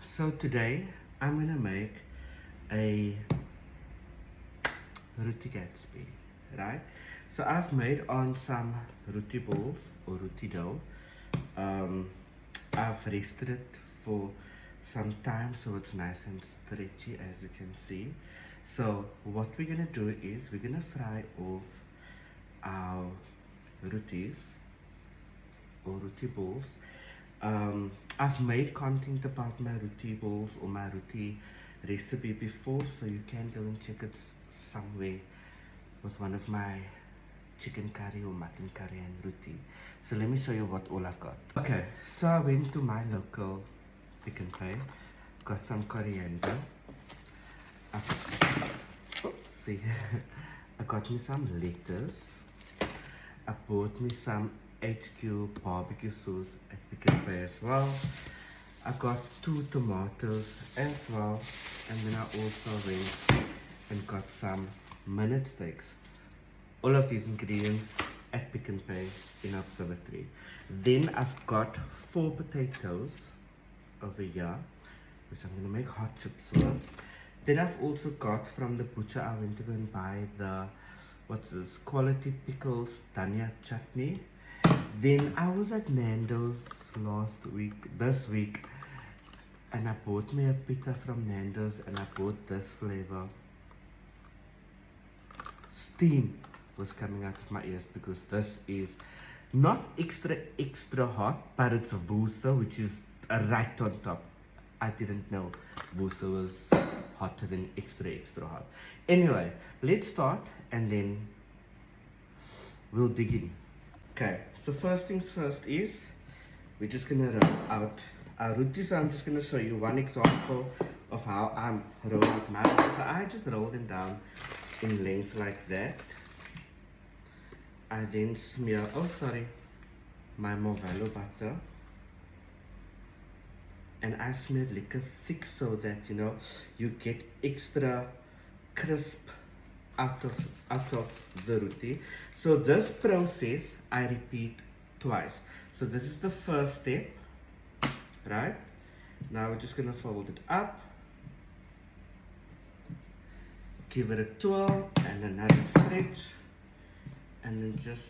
So today I'm gonna make a Roti Gatsby, right? So I've made on some roti balls or roti dough. Um, I've rested it for some time so it's nice and stretchy, as you can see. So what we're gonna do is we're gonna fry off our rotis or roti balls. I've made content about my roti balls or my roti recipe before, so you can go and check it somewhere with one of my chicken curry or mutton curry and roti. So let me show you what all I've got. Okay, so I went to my local Pick n Pay, got some coriander. See, I got me some lettuce. I bought me some HQ barbecue sauce at Pick n Pay as well. I got 2 tomatoes as well, and then I also went and got some minute steaks. All of these ingredients at Pick n Pay in Observatory. Then I've got 4 potatoes over here, which I'm gonna make hot chips with. Then I've also got from the butcher, I went to go and buy the, what's this, quality pickles dhania chutney. Then I was at Nando's this week, and I bought me a pita from Nando's, and I bought this flavor. Steam was coming out of my ears because this is not extra hot, but it's a wusa, which is right on top. I didn't know wusa was hotter than extra hot. Anyway, let's start and then we'll dig in. Okay, so first things first is we're just gonna roll out our roti. So I'm just gonna show you one example of how I'm rolling out my roti. So I just roll them down in length like that. I then smear, my Movalo butter. And I smear it like a thick so that, you know, you get extra crisp out of the roti. So this process I repeat twice. So this is the first step, right? Now we're just gonna fold it up, give it a twirl and another stretch, and then just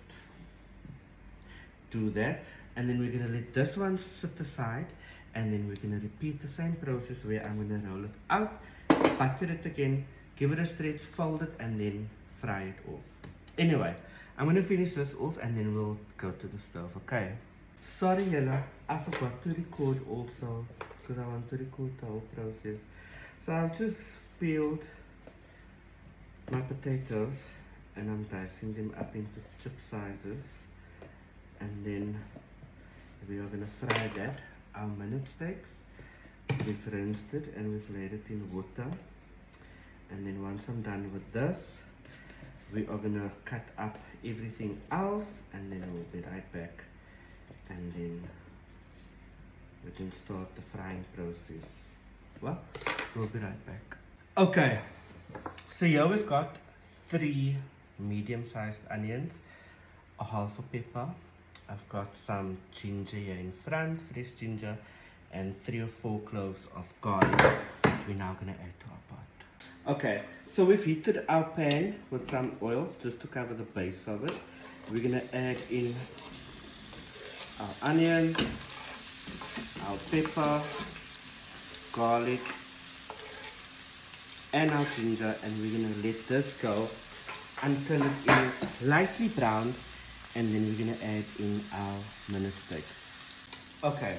do that. And then we're gonna let this one sit aside, and then we're gonna repeat the same process where I'm gonna roll it out, butter it again, give it a stretch, fold it, and then fry it off. Anyway, I'm gonna finish this off and then we'll go to the stove, okay? Sorry Yella, I forgot to record also because I want to record the whole process. So I've just peeled my potatoes and I'm dicing them up into chip sizes, and then we are gonna fry that. Our minute steaks, we've rinsed it and we've laid it in water. And then once I'm done with this, we are gonna cut up everything else, and then we'll be right back, and then we can start the frying process. Well, we'll be right back. Okay, so here we've got 3 medium-sized onions, a half a pepper. I've got some ginger here in front, fresh ginger, and 3 or 4 cloves of garlic. We're now gonna add to our pot. Okay, so we've heated our pan with some oil just to cover the base of it. We're gonna add in our onions, our pepper, garlic, and our ginger, and we're gonna let this go until it is lightly brown. And then we're gonna add in our minute steaks. Okay,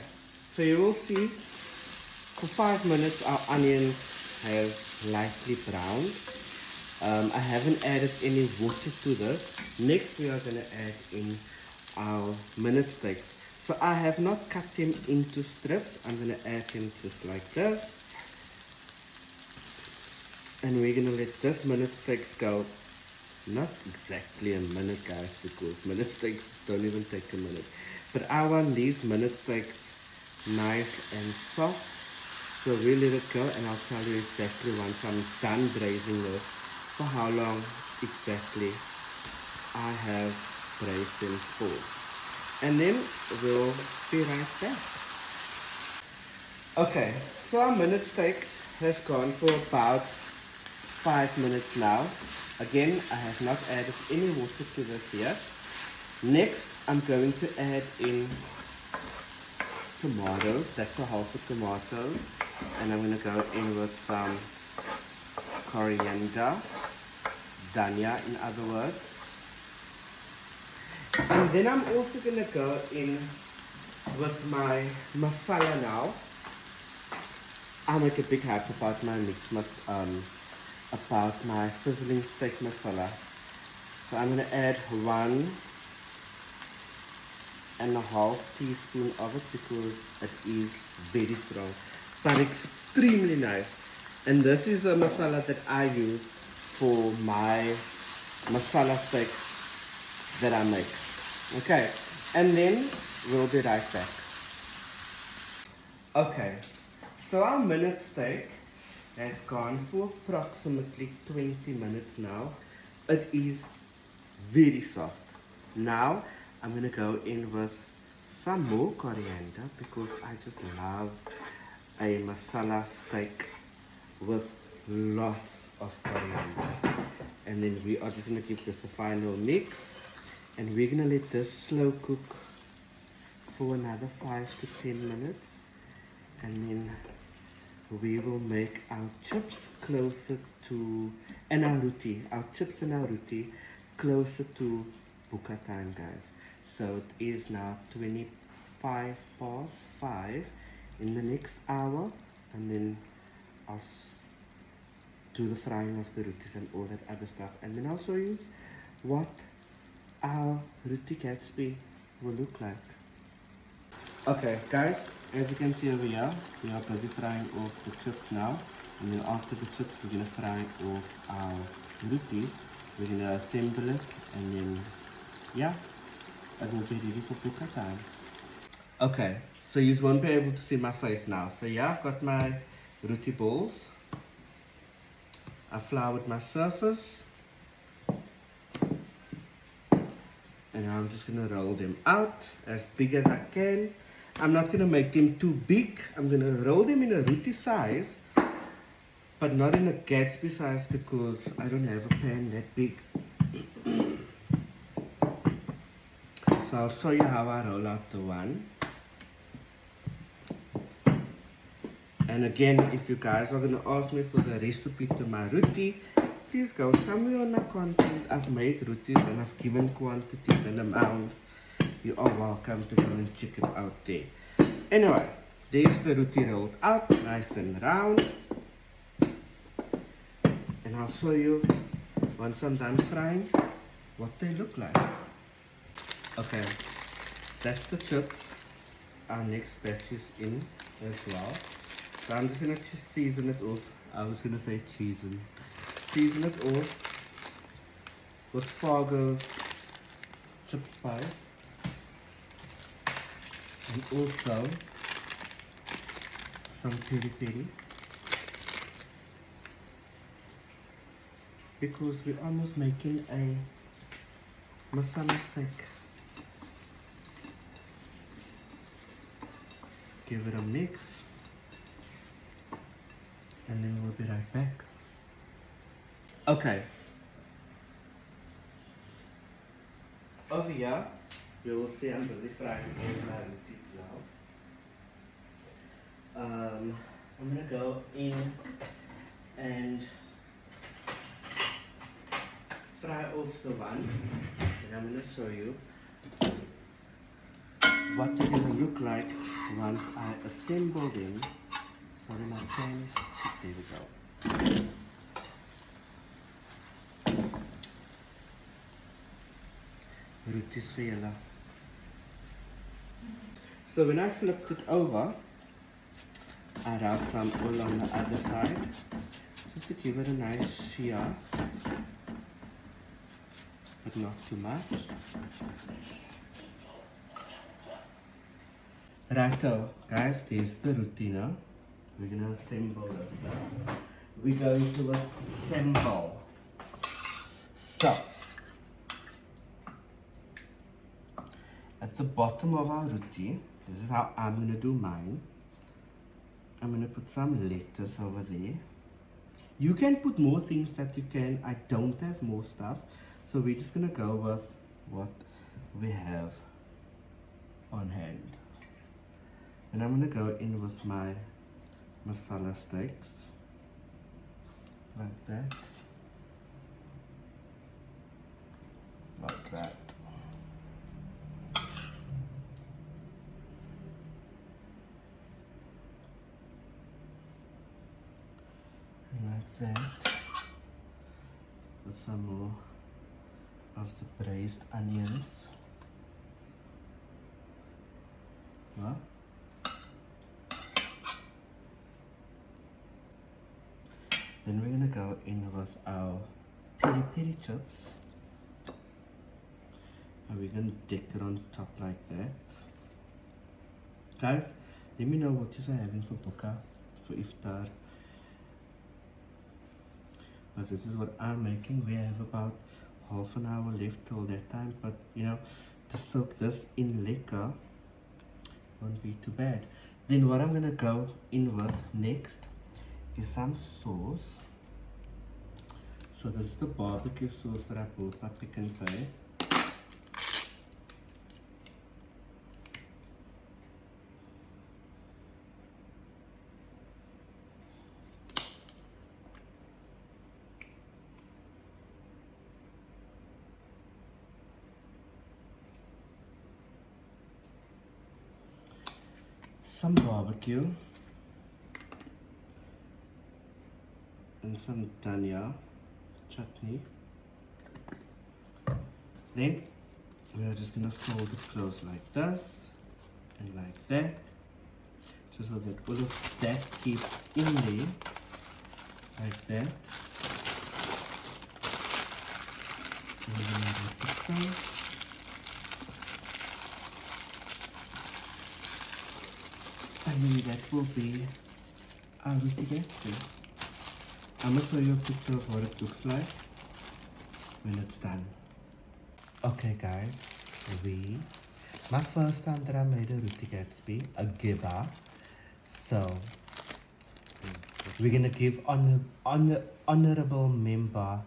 so you will see for 5 minutes our onions have lightly browned. I haven't added any water to this. Next we are gonna add in our minute steaks. So I have not cut them into strips. I'm gonna add them just like this. And we're gonna let this minute steaks go. Not exactly a minute, guys, because minute steaks don't even take a minute. But I want these minute steaks nice and soft. So we'll let it go, and I'll tell you exactly once I'm done braising this for how long exactly I have braised them for. And then we'll be right back. Okay, So our minute steaks has gone for about 5 minutes now. Again, I have not added any water to this yet. Next, I'm going to add in tomatoes. That's a half a tomato. And I'm going to go in with some coriander, dhania in other words. And then I'm also going to go in with my masala now. I make a big hype about my about my sizzling steak masala. So I'm going to add 1.5 teaspoon of it because it is very strong, but extremely nice. And this is the masala that I use for my masala steak that I make. Okay, and then we'll be right back. Okay, so our minute steak has gone for approximately 20 minutes now. It is very soft. Now I'm going to go in with some more coriander because I just love a masala steak with lots of coriander. And then we are just going to give this a final mix. And we're going to let this slow cook for another 5 to 10 minutes. And then we will make our chips closer to, and our roti, our chips and our roti closer to buka time, guys. So it is now 5:25 in the next hour, and then I'll do the frying of the rotis and all that other stuff, and then I'll show you what our roti Gatsby will look like. Okay guys, as you can see over here, we are busy frying off the chips now, and then after the chips we're going to fry off our rotis. We're going to assemble it, and then yeah, it will be ready for buka time. Okay, so you won't be able to see my face now. So yeah, I've got my roti balls. I floured my surface. And I'm just going to roll them out as big as I can. I'm not going to make them too big. I'm going to roll them in a roti size, but not in a Gatsby size because I don't have a pan that big. So I'll show you how I roll out the one. And again, if you guys are going to ask me for the recipe to my roti, please go somewhere on my content. I've made rotis and I've given quantities and amounts. You are welcome to go and check it out there. Anyway, there's the roti rolled out, nice and round. And I'll show you, once I'm done frying, what they look like. Okay, that's the chips. Our next batch is in as well. So I'm just going to season it off. I was going to say season it off with Fargo's chip spice, and also some peri peri, because we're almost making a masala steak. Give it a mix, and then we'll be right back. Okay. Over here, you will see I'm busy frying all my rotis now. I'm gonna go in and fry off the one, and I'm gonna show you what they're gonna look like once I assemble them. Sorry, my pan is, there we go. Rotis vir julle. So when I flipped it over, I rubbed some oil on the other side, just to give it a nice shear, but not too much. Righto, guys, there's the roti now. We're gonna assemble this now. We're going to assemble. So, at the bottom of our roti, this is how I'm gonna do mine. I'm gonna put some lettuce over there. You can put more things that you can. I don't have more stuff, so we're just gonna go with what we have on hand. And I'm gonna go in with my masala steaks, like that, like that. And like that, with some more of the braised onions. Well, then we're gonna go in with our peri peri chips, and we're gonna deck it on top like that. Guys, let me know what you're having for buka, for iftar. But this is what I'm making. We have about half an hour left till that time, but you know, to soak this in liquor won't be too bad. Then what I'm gonna go in with next is some sauce. So this is the barbecue sauce that I bought by Pick n Pay. Some barbecue and some dhania chutney. Then we're just gonna fold it close like this and like that, just so that all of that keeps in there, like that. And then we'll put some. And then that will be our Roti Gatsby. I'm gonna show you a picture of what it looks like when it's done. Okay guys, my first time that I made a Roti Gatsby, a gibba. So we're gonna give honorable member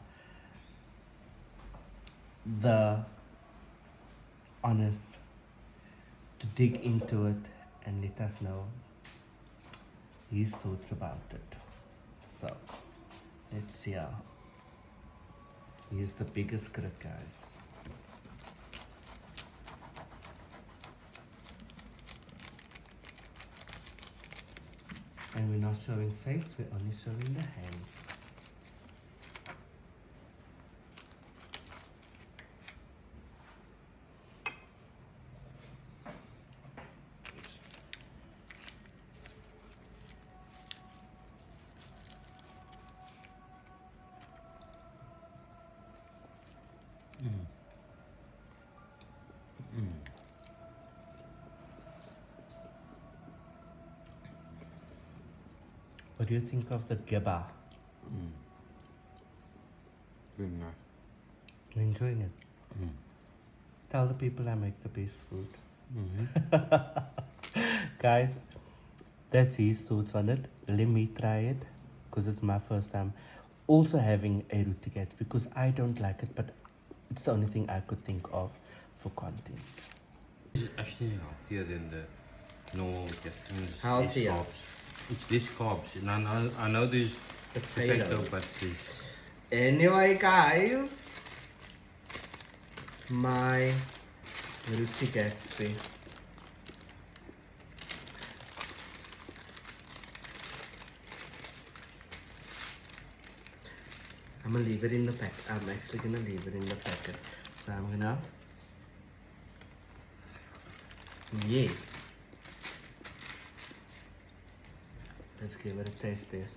the honors to dig into it and let us know his thoughts about it. So let's see how. He's the biggest critic, guys. And we're not showing face, we're only showing the hands. What do you think of the gibba? Very nice. You enjoying it? Tell the people I make the best food. Guys, that's his thoughts on it. Let me try it, because it's my first time also having a Roti Gatsby, because I don't like it, but it's the only thing I could think of for content. It's actually healthier than the normal Gatsby. Healthier? It's less carbs. And I know there's potato, but there's... Anyway guys, my Roti Gatsby. I'm gonna leave it in the pack. I'm actually gonna leave it in the packet. So I'm gonna, yeah. Let's give it a taste test.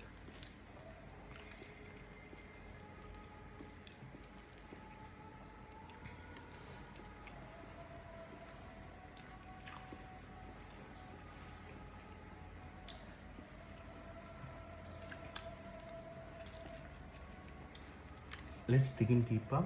Let's dig in deeper.